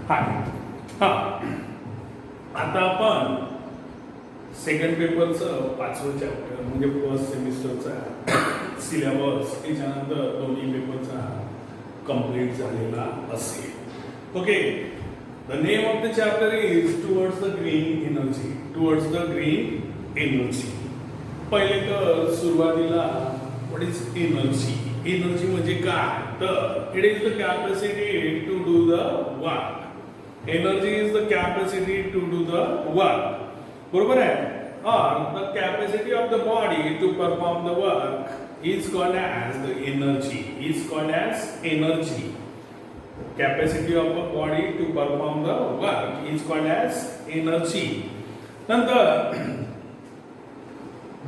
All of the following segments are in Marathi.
हाय. आता आपण सेकंड पेपरचं 5वं चॅप्टर म्हणजे फर्स्ट सेमिस्टरचा सिलेबस त्याच्यानंतर दोन्ही पेपरचा कंप्लीट झालेला असेल. Okay. The name of the chapter is towards the green energy. Towards the green energy. पहिले तर सुरुवातीला व्हॉट इज एनर्जी. एनर्जी म्हणजे काय तर it is the capacity to do the work. Energy is the capacity to do the work. बरोबर आहे. or the capacity of the body to perform the work is called as the energy. Is called as energy. Capacity of the body to perform the work is called as energy. नंतर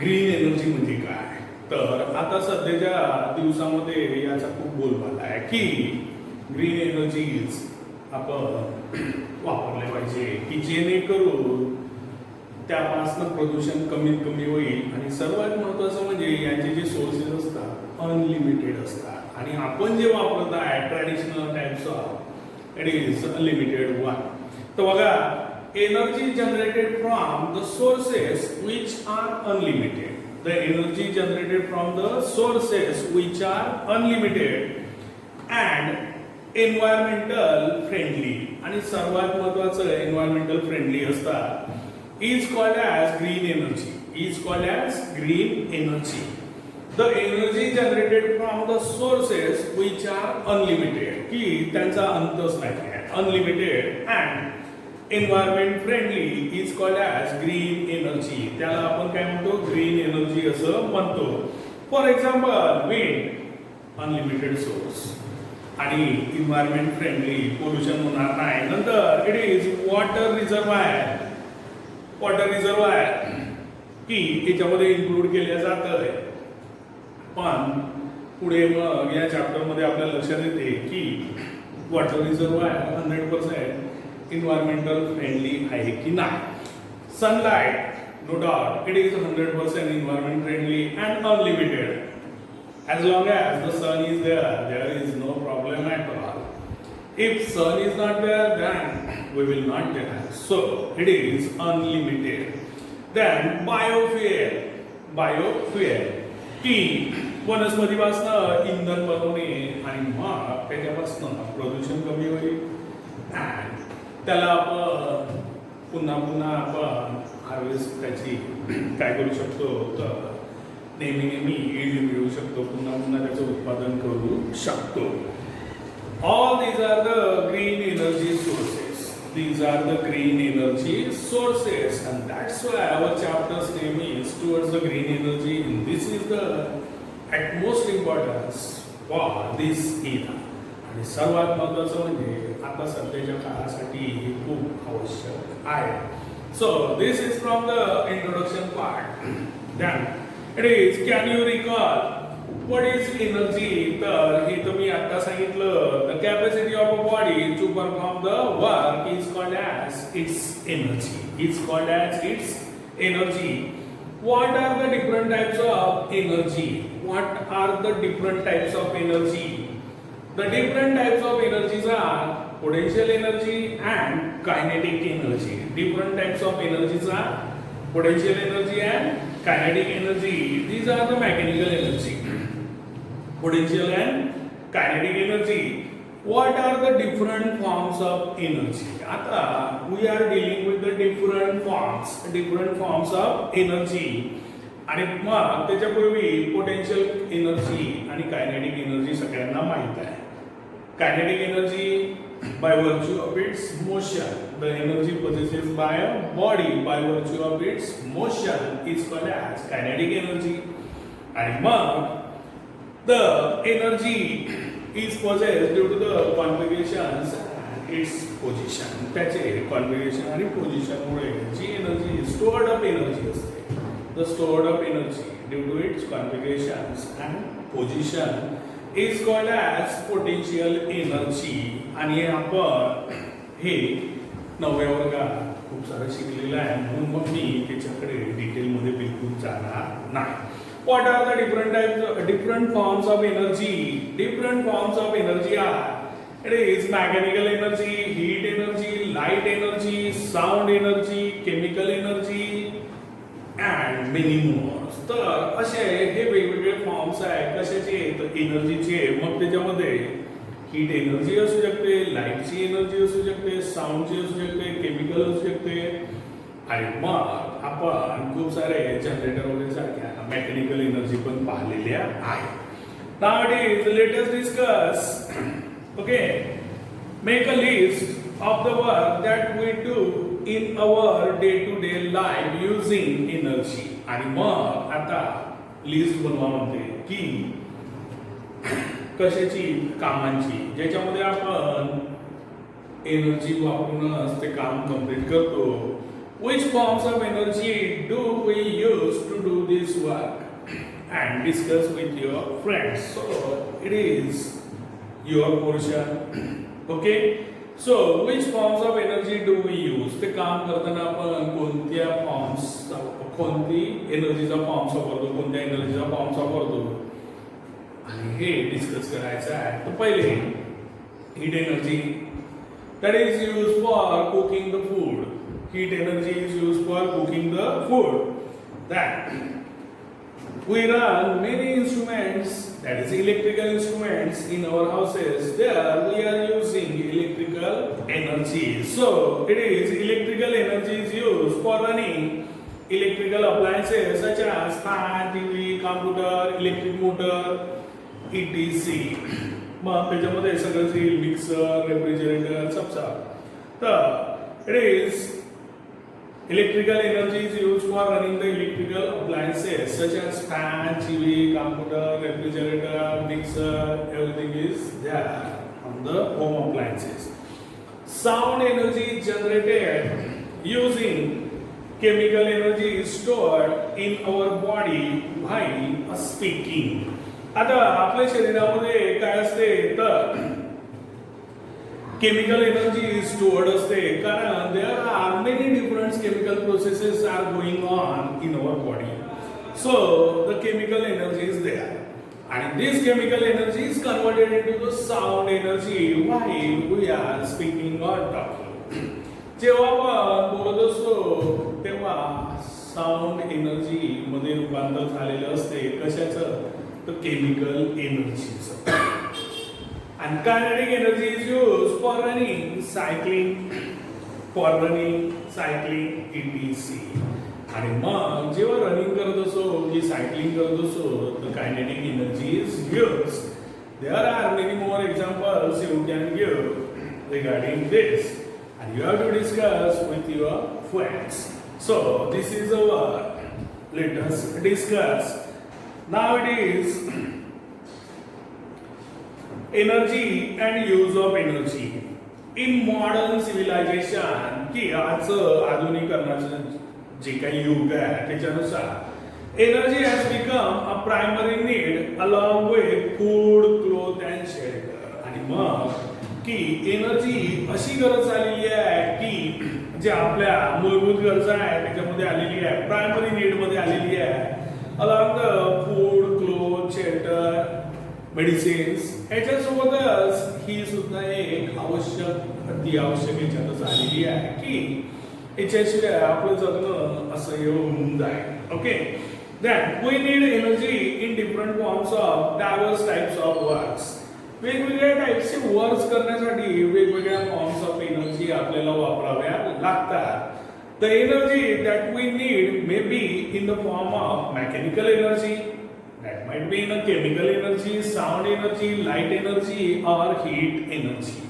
ग्रीन एनर्जी म्हणजे काय तर आता सध्याच्या दिवसामध्ये याचा खूप बोलबाला आहे की ग्रीन एनर्जीज आपण वापरले पाहिजे की जेणेकरून त्यापासून प्रदूषण कमीत कमी होईल आणि सर्वात महत्त्वाचं म्हणजे यांचे जे सोर्सेस असतात अनलिमिटेड असतात आणि आपण जे वापरत आहे traditional types of it is unlimited one. तर बघा energy generated from the sources which are unlimited. The energy generated from the sources which are unlimited and environmental friendly आणि सर्वात महत्त्वाचं एन्व्हायरमेंटल फ्रेंडली असतात is called as green energy. Is called as green energy. The energy generated from the sources which are unlimited की त्यांचा अंतच नाही आहे unlimited and environment friendly is called as green energy. त्याला आपण काय म्हणतो green energy असं म्हणतो. For example wind unlimited source आणि environment friendly pollution होणार नाही. नंतर it is water reservoir. Water reservoir की याच्यामध्ये इन्क्लूड केल्या जात आहे. पण पुढे मग या चॅप्टरमध्ये आपल्या लक्षात येते की वॉटर रिझर्वायर 100% इन्व्हायरमेंटल फ्रेंडली आहे की नाही. Sunlight no doubt it is 100% environment friendly and unlimited. as long as the sun is there is no problem at all. If sun is not there, then we will not there. So it is unlimited. Then biofuel. Biofuel की वनस्पतीपासून इंधन बनवणे आणि मग त्याच्यापासून प्रदूषण कमी होईल आणि त्याला आपण पुन्हा आपण हार्वेस्ट त्याची काय करू शकतो तर नेहमी ईल्ड मिळवू शकतो. पुन्हा त्याचं उत्पादन करू शकतो. All these are the green energy sources. These are the green energy sources, and that's why our chapter's name is towards the green energy. And this is the at most importance for this era. आणि सर्वात महत्त्वाचं म्हणजे आता सध्याच्या काळासाठी हे खूप आवश्यक आहे. So this is from the introduction part. Then it is can you recall what is energy? तर हे तुम्ही आता सांगितलं the capacity of a body to perform the work is called as its energy. It's called as its energy. What are the different types of energy? What are the different types of energy? The different types of energies are potential energy and kinetic energy. Different types of energies are potential energy and kinetic energy. These are the mechanical energy. Potential and kinetic energy. What are the different forms of energy? आता we are dealing with the different forms of energy. आणि मग त्याच्यापूर्वी पोटेन्शियल एनर्जी आणि कायनेटिक एनर्जी सगळ्यांना माहित आहे. Kinetic energy by virtue of its motion, the energy possessed by a body by virtue of its motion is called as kinetic energy. आणि मग the energy is possessed due to the configurations and its position. त्याचे configuration आणि position मुळे जी energy stored up energy असते. The stored up energy due to its configurations and position is called as potential energy. आणि आपण हे 9व्या वर्गात खूप सारं शिकलेलं आहे म्हणून मग मी त्याच्याकडे डिटेलमध्ये बिलकुल जाणार नाही. What are the different forms of energy? Different forms of energy are It is mechanical energy, heat energy, light energy, sound energy, chemical energy and many more. तर असे हे वेगवेगळे फॉर्म्स आहेत कशाचे तर एनर्जीचे. मग त्याच्यामध्ये हीट एनर्जी असू शकते, लाईटची एनर्जी असू शकते, साऊंडची असू शकते, केमिकल असू शकते आणि मग आपण खूप सारे जनरेटर वगैरे सारख्या मेकॅनिकल एनर्जी पण पाहिलेल्या आहेत. Nowadays, let us discuss. Okay, make a list of the work that we do in our day-to-day life using energy. आणि मग आता लिस्ट बनवा म्हणते की कशाची कामांची ज्याच्यामध्ये आपण एनर्जी वापरूनच ते काम कंप्लीट करतो. Which forms of energy do we use to do this work? And discuss with your friends. So it is your portion. Okay. So which forms of energy do we use? ते काम करताना आपण कोणत्या फॉर्म्स कोणती एनर्जीचा फॉर्म्स वापरतो, कोणत्या एनर्जीचा फॉर्म्स वापरतो आणि हे डिस्कस करायचं आहे. तर पहिले heat energy that is used for cooking the food. Heat energy is used for cooking the food. That we run many instruments, that is electrical instruments in our houses. There we are using electrical energy. So it is electrical energy is used for running electrical appliances such as fan, TV, computer, electric motor, etc. मग त्याच्यामध्ये सगळं जे मिक्सर, रेफ्रिजरेटर सबसा. तर it is electrical energy is used for running the electrical appliances such as fan, TV, computer, refrigerator, mixer, everything is there on the home appliances. Sound energy is generated using chemical energy stored in our body while speaking. आता आपल्या शरीरामध्ये काय असते तर chemical energy is stored असते कारण there are many different chemical processes are going on in our body. So the chemical energy is there and this chemical energy is converted into the sound energy while we are speaking or talking. जेव्हा आपण बोलत असतो तेव्हा साऊंड एनर्जी मध्ये रूपांतर झालेलं असते कशाचं तर chemical एनर्जीचं. And kinetic energy is used for running, cycling, etc. आणि मग जेव्हा रनिंग करत असो की सायकलिंग करत असो तर kinetic energy is used. There are many more examples you can give regarding this and you have to discuss with your friends. So this is our, let us discuss. Now it is energy and use of energy in modern civilization. की आज आधुनिकरणाचं जे काही युग आहे त्याच्यानुसार energy has become a primary need along with food, cloth and shelter. आणि मग की एनर्जी अशी गरज आलेली आहे की जे आपल्या मूलभूत गरजा आहे त्याच्यामध्ये आलेली आहे, प्रायमरी नीड मध्ये आलेली आहे. Along the food, cloth, shelter, medicines ह्याच्यासोबतच ही सुद्धा एक आवश्यक अति आवश्यक याच्यातच आलेली आहे की याच्याशिवाय आपलं जगणं असं होऊन जाईल. Okay. Then we need energy in different forms of diverse types of works. वेगवेगळ्या टाइप्सचे वर्क्स करण्यासाठी वेगवेगळ्या फॉर्म्स ऑफ एनर्जी आपल्याला वापराव्या लागतात. The energy that we need may be in the form of mechanical energy, that might be in a chemical energy, sound energy, light energy or heat energy.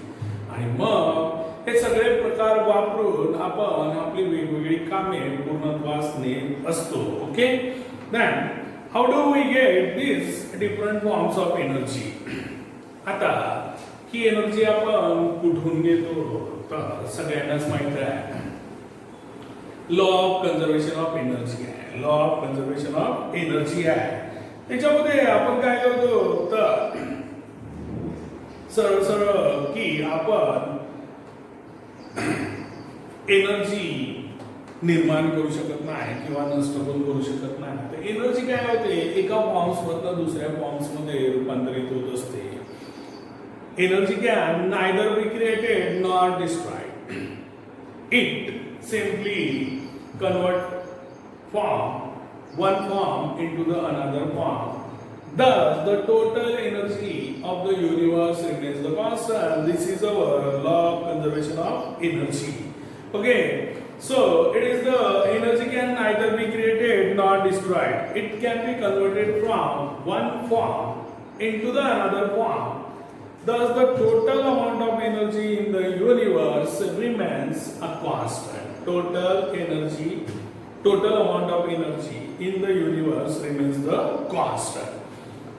आणि मग हे सगळे प्रकार वापरून आपण आपली वेगवेगळी कामे पूर्णत्वास नेत असतो. Okay. Then how do we get these different forms of energy? आता ही एनर्जी आपण कुठून घेतो तर सगळ्यांनाच माहित आहे law of conservation of energy आहे. Law of conservation of energy आहे. त्याच्यामध्ये आपण काय करतो तर सरळ सरळ की आपण एनर्जी निर्माण करू शकत नाही किंवा नष्ट पण करू शकत नाही. तर एनर्जी काय होते एका फॉर्म्स मधून दुसऱ्या फॉर्म्स मध्ये रूपांतरित होत असते. energy can neither be created nor destroyed. It simply convert from one form into the another form. Thus, the total energy of the universe remains the constant. This is our law of conservation of energy. Okay, so it is the energy can neither be created nor destroyed. It can be converted from one form into the another form. Thus, the total amount of energy in the universe remains a constant. Total amount of energy in the universe remains the constant.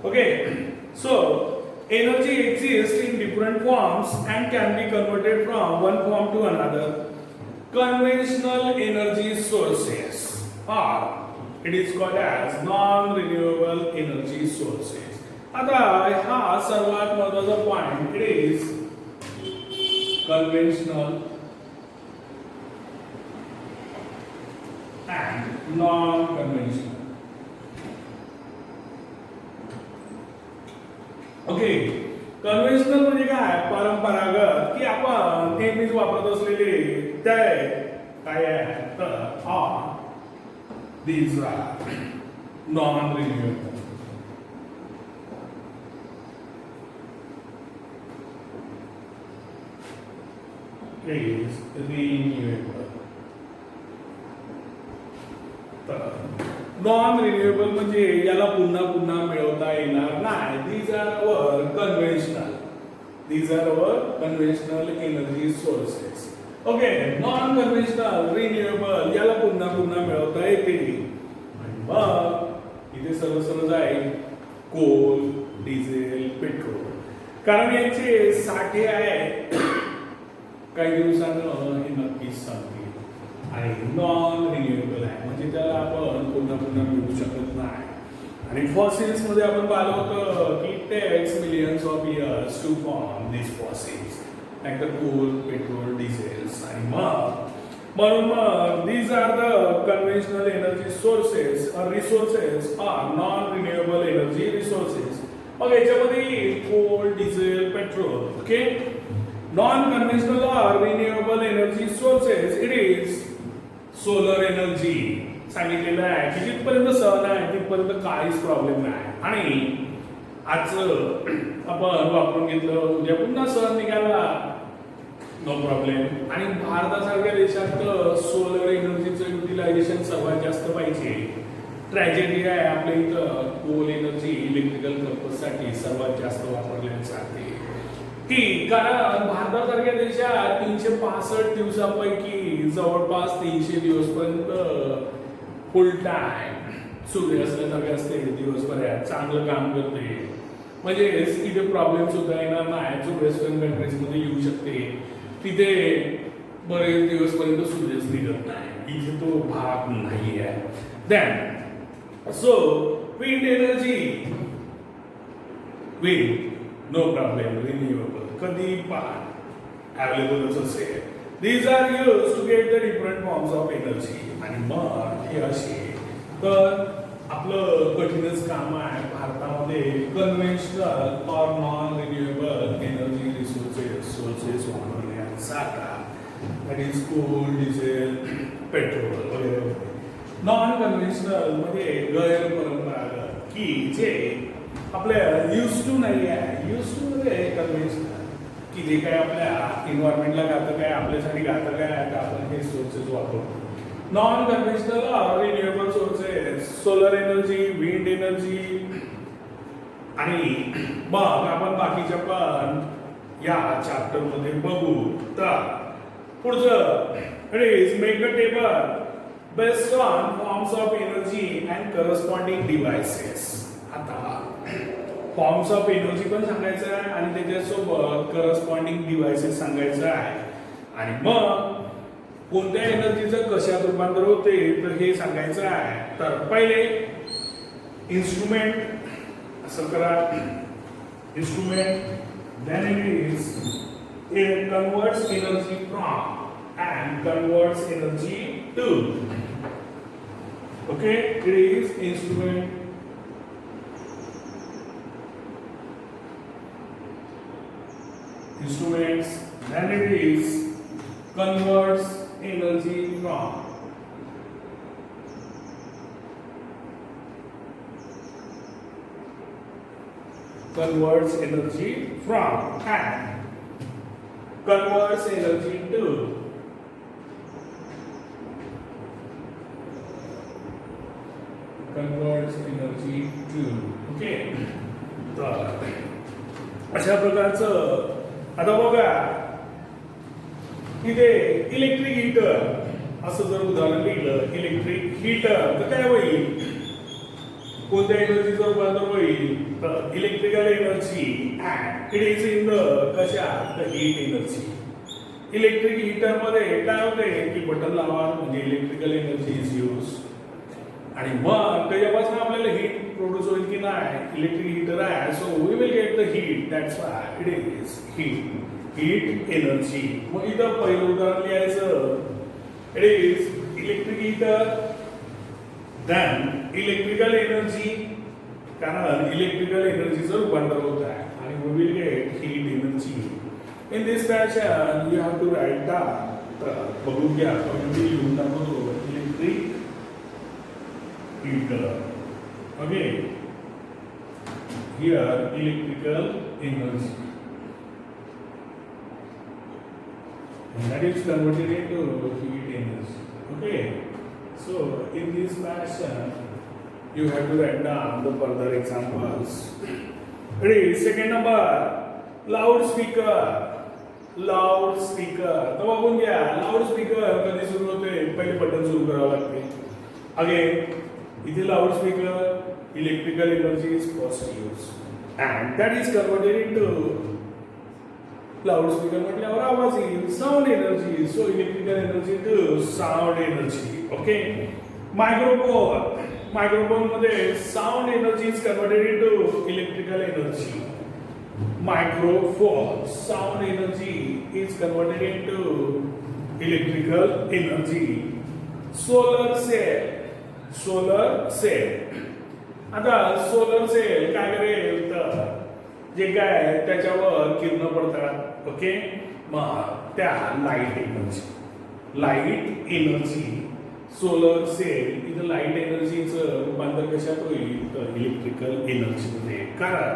Okay, so energy exists in different forms and can be converted from one form to another. Conventional energy sources are, it is called as non-renewable energy sources. आता हा सर्वात महत्त्वाचा point, it is conventional and non conventional. Okay, conventional म्हणजे काय? परंपरागत, की आपण नेहमीच वापरत असलेले ते काय आहे तर these are non renewable. is renewable. Non renewable म्हणजे याला पुन्हा पुन्हा मिळवता येणार नाही. these are our conventional energy sources. Okay, non conventional renewable याला पुन्हा पुन्हा मिळवता येते. आणि मग इथे सर्व जाईल कोल, डिझेल, पेट्रोल. कारण यांचे साठे आहे काही दिवसानं हे नक्कीच सांगतील. आणि नॉन रिन्युएबल आहे म्हणजे त्याला आपण पुन्हा पुन्हा मिळवू शकत नाही. आणि फॉसिल्स मध्ये आपण पाहिलं होतं की takes millions of years to form this fossils like the coal, petrol, diesels. आणि म्हणून these are the conventional energy sources or resources are non renewable energy resources. मग याच्यामध्ये coal, diesel, petrol. Okay, non-conventional or renewable energy sources, it is solar energy. सांगितलेलं आहे की जिथपर्यंत सन आहे तिथपर्यंत काहीच प्रॉब्लेम नाही. आणि आज आपण वापरून घेतलं, उद्या पुन्हा सन निघाला, नो प्रॉब्लेम. आणि भारतासारख्या देशात सोलर एनर्जीचं युटिलायझेशन सर्वात जास्त पाहिजे. ट्रॅजेडी आहे आपल्या इथं कोल एनर्जी इलेक्ट्रिकल पर्पजसाठी सर्वात जास्त वापरल्या जाते. की कारण भारतासारख्या देशात 365 दिवसापैकी जवळपास 300 दिवसपर्यंत फुल टाइम सूर्य असल्यासारखे असते. दिवसभरात चांगलं काम करते म्हणजे इथे प्रॉब्लेम सुद्धा येणार नाही. जो वेस्टर्न कंट्रीज मध्ये येऊ शकते तिथे बरेच दिवसपर्यंत सूर्यच निघत नाही. इथे तो भाग नाही आहे. Then so wind energy, wind no problem, renewable, कधी पण अवेलेबल असेल. these are used to get the different forms of energy. आणि मग हे असे तर आपलं कठीणच काम आहे भारतामध्ये कन्व्हेन्शनल और नॉन रिन्यूएबल एनर्जी सोर्सेस वापरण्याचा. That is coal, diesel, petrol वगैरे. नॉन कन्व्हेन्शनल म्हणजे गैर परंपरागत की जे आपल्या यूज टू नाही आहे. यूज टू म्हणजे कन्व्हेन्शनल की जे काय आपल्या इन्व्हायरमेंटला घातक आहे, आपल्यासाठी घातक आहे का आपण हे सोर्सेस वापरतो. Non conventional renewable sources, solar energy, wind energy. आणि मग आपण बाकीच्या पण या चॅप्टर मध्ये बघू. तर पुढचं it is make a table based on forms of energy and corresponding devices. आता फॉर्म्स ऑफ एनर्जी पण सांगायचं आहे आणि त्याच्यासोबत करस्पॉन्डिंग डिव्हाइसेस सांगायचं आहे. आणि मग कोणत्या एनर्जीचं कशात रूपांतर होते तर हे सांगायचं आहे. तर पहिले इन्स्ट्रुमेंट, असं करा instrument. Then it converts energy from and converts energy to. Okay, it is instrument. instruments, then it is converts energy from and converts energy to okay. तर अशा प्रकारचं आता बघा इथे इलेक्ट्रिक हीटर असं जर उदाहरण दिलं इलेक्ट्रिक हीटर तर काय होईल कोणत्या एनर्जीचं रूपांतर होईल तर electrical energy and it is in the कशा the heat energy. Electric heater मध्ये काय होते की बटन लावा म्हणजे इलेक्ट्रिकल एनर्जी इज यूज आणि मग त्याच्यापासून आपल्याला हीट प्रोड्यूस होईल की नाही इलेक्ट्रिक हीटर आहे so we will get the heat that's why it is heat energy. मग इथं पहिलं उदाहरण लिहायचं it is electric heater then electrical energy कारण इलेक्ट्रिकल एनर्जीचं रूपांतर होत आहे आणि we will get heat energy. In this fashion you have to write down. तर बघून घ्या मी लिहून दाखवतो electric heater. Okay. Here electrical energy. And that is converted into heat energy. Okay. So in this fashion, you have to write down the further examples. Ready? Second number, loudspeaker. Loudspeaker. तर बघून घ्या loudspeaker कधी सुरू होते पहिले बटन सुरू करावं लागते. Again. इथे loudspeaker electrical energy is first use and that is converted into loudspeaker म्हटल्यावर आवाज येईल sound energy so electrical energy to sound energy. Okay. Microphone मध्ये sound energy is converted into electrical energy. Microphone sound energy is converted into electrical energy. Solar cell आता सोलर सेल काय करेल तर जे काय त्याच्यावर किरण पडतात ओके मग त्या लाईट एनर्जी सोलर सेल इथं लाईट एनर्जीचं रूपांतर कशात होईल तर इलेक्ट्रिकल एनर्जीमध्ये कारण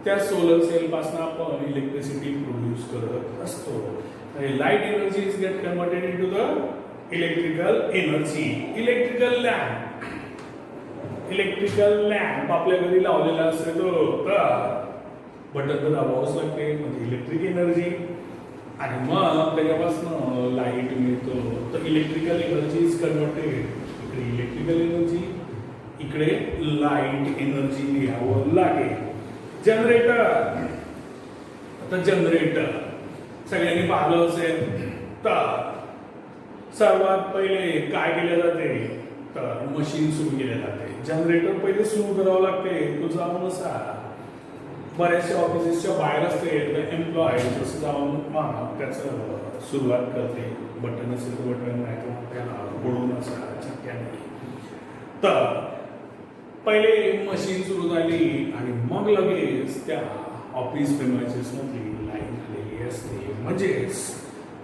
त्या सोलर सेल पासून आपण इलेक्ट्रिसिटी प्रोड्यूस करत असतो. Light energy is get converted into the electrical energy. Electrical lamp आपल्या घरी लावलेला असतो तो बटन तर दाबावंच लागते म्हणजे इलेक्ट्रिक एनर्जी आणि मग त्याच्यापासून लाईट मिळतो. तर इलेक्ट्रिकल एनर्जी इज कन्वर्टेड इकडे इलेक्ट्रिकल एनर्जी इकडे लाईट एनर्जी लिहावं लागेल. जनरेटर आता जनरेटर सगळ्यांनी पाहिलं असेल तर सर्वात पहिले काय केले जाते तर मशीन सुरू केले जाते. जनरेटर पहिले सुरू करावं लागते तो जाऊन असा बऱ्याचशा ऑफिसेसच्या बाहेर असते तर एम्प्लॉय जसं जाऊन त्याचं सुरुवात करते बटन असेल तर बटन नाही तर त्याला ओढून असा चक्क्याने. तर पहिले मशीन सुरू झाली आणि मग लगेच त्या ऑफिस प्रिमायसेस मधली लाईन आलेली असते म्हणजेच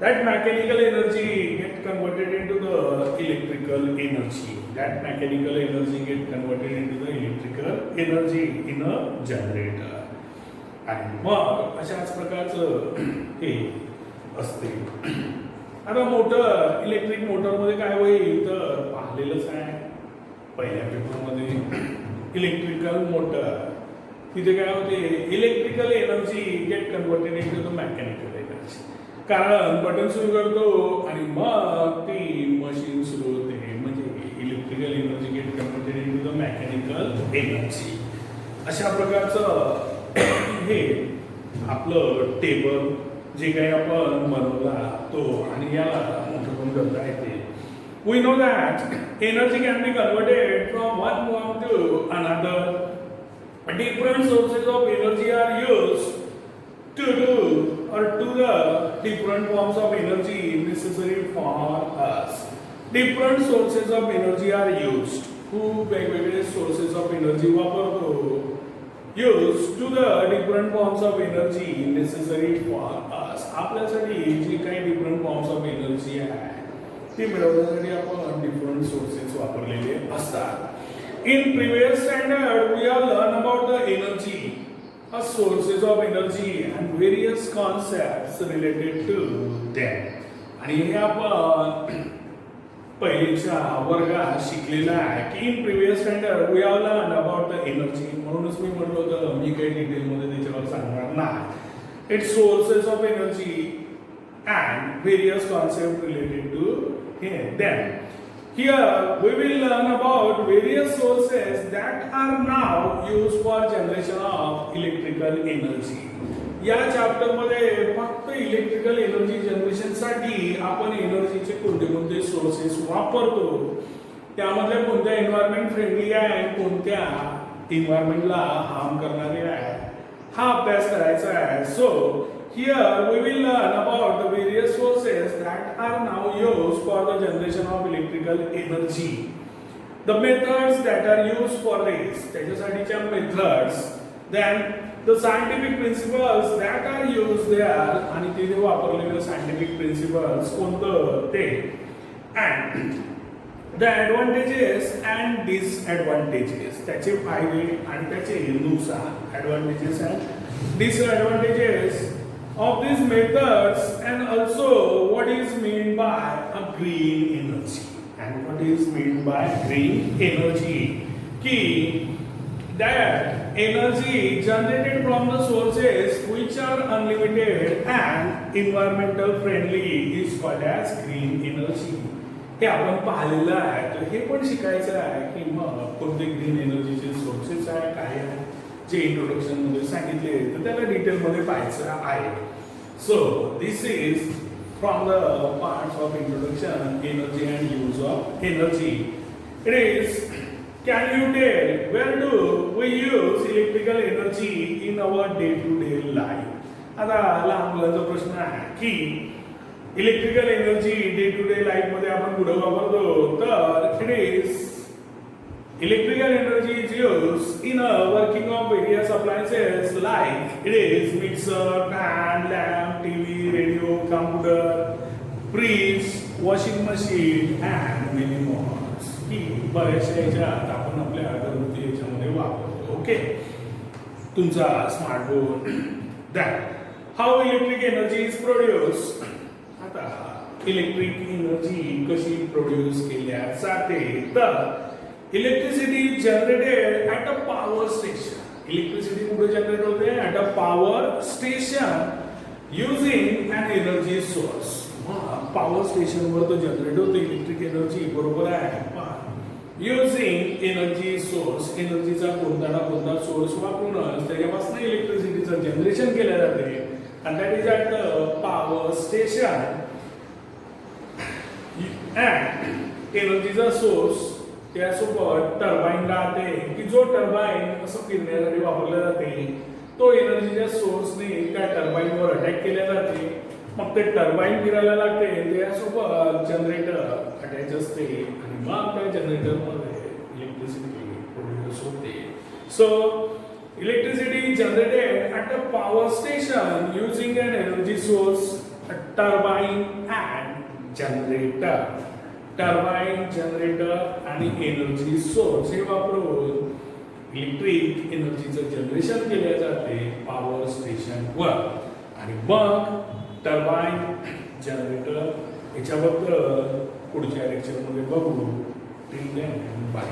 that mechanical energy get converted into the electrical energy. That mechanical energy get converted into the electrical energy in a generator. आणि मग अशाच प्रकारचं हे असते. आता मोटर इलेक्ट्रिक मोटरमध्ये काय होईल तर पाहिलेलंच आहे पहिल्या पेपरमध्ये इलेक्ट्रिकल मोटर तिथे काय होते electrical energy get converted into the mechanical energy कारण बटन सुरू करतो आणि मग ती मशीन सुरू होते म्हणजे electrical energy get converted into the mechanical energy. अशा प्रकारचं हे आपलं टेबल जे काही आपण बनवला तो आणि याला मोठं पण करता येते. We know that energy can be converted from one form to another. Different sources of energy are used to do or to the different forms of energy necessary for us. Different sources of energy are used. खूप वेगवेगळे sources of energy वापरतो use to the different forms of energy necessary for us. आपल्यासाठी जी काही डिफरंट फॉर्म्स ऑफ एनर्जी आहे ती मिळवण्यासाठी आपण डिफरंट सोर्सेस वापरलेले असतात. In previous standard we are learn about the energy, sources of energy and various concepts related to them. आणि हे आपण पहिलीच्या वर्गात शिकलेलं आहे की in previous standard we are learn about the energy. म्हणूनच मी म्हटलं होतं मी काही डिटेलमध्ये त्याच्यावर सांगणार नाही. It's sources of energy and various concepts related to them. Here we will learn about various sources that are now used for generation of electrical energy. या चॅप्टर मध्ये फक्त इलेक्ट्रिकल एनर्जी जनरेशन साठी आपण एनर्जीचे कोणते कोणते सोर्सेस वापरतो, त्यामध्ये कोणत्या एन्व्हायरमेंट फ्रेंडली आहे, कोणत्या एन्व्हायरमेंटला हार्म करणारे आहे, हा अभ्यास करायचा आहे. So here we will learn about the various sources that are now used for the generation of electrical energy. The methods that are used for this, त्याच्यासाठीच्या methods, then the scientific principles that are used there, आणि तिथे वापरलेले scientific principles कोणतं ते, and the advantages and disadvantages, त्याचे फायदे आणि त्याचे नुकसान, advantages and disadvantages of these methods, and also what is meant by a green energy and what is meant by green energy. Key that energy generated from the sources which are unlimited and environmental friendly is called as green energy. हे आपण पाहिलेलं आहे, तर हे पण शिकायचं आहे की मग कोणते ग्रीन एनर्जीचे सोर्सेस आहे, काय आहे, जे इंट्रोडक्शन मध्ये सांगितले तर त्याला डिटेल मध्ये पाहायचं आहे. So this is from the parts of introduction, energy and use of energy. It is, can you tell where do we use electrical energy in our day-to-day life? आता लहान मुलांचा प्रश्न आहे की electrical energy day to day life मध्ये आपण कुठे वापरतो, तर it is electrical energy is used in a working of various appliances like it is mixer, fan, lamp, TV, radio, computer, fridge, washing machine and many more. की बऱ्याचशा याच्यात आपण आपल्या घरगुती याच्यामध्ये वापरतो. ओके, तुमचा smartphone. That how electric energy is produce. आता इलेक्ट्रिक एनर्जी कशी प्रोड्यूस केल्या जाते, तर electricity generated at a power station. Electricity कुठे जनरेट होते, at a power station using an energy source. Power station वर तो जनरेट होते इलेक्ट्रिक एनर्जी, बरोबर आहे. युझिंग एनर्जी सोर्स, एनर्जीचा कोणता ना कोणता सोर्स वापरूनच त्याच्यापासून इलेक्ट्रिसिटीचं जनरेशन केलं जाते, and that is at the power station. And एनर्जीचा सोर्स त्यासोबत टर्बाईन राहते की जो टर्बाईन असं फिरण्यासाठी वापरला जाते, तो एनर्जीच्या सोर्सने त्या टर्बाईनवर अटॅक केल्या जाते. मग ते टर्बाईन फिरायला लागते, त्यासोबत जनरेटर अटॅच असते आणि मग त्या जनरेटरमध्ये इलेक्ट्रिसिटी प्रोड्यूस होते. So electricity generated at a power station using an energy source, a turbine and generator. Turbine, generator आणि energy source हे वापरून इलेक्ट्रिक एनर्जीचं जनरेशन केले जाते पॉवर स्टेशन वर. आणि मग टर्बाईन, जनरेटर याच्याबद्दल पुढच्या लेक्चर मध्ये बघू. Till then bye.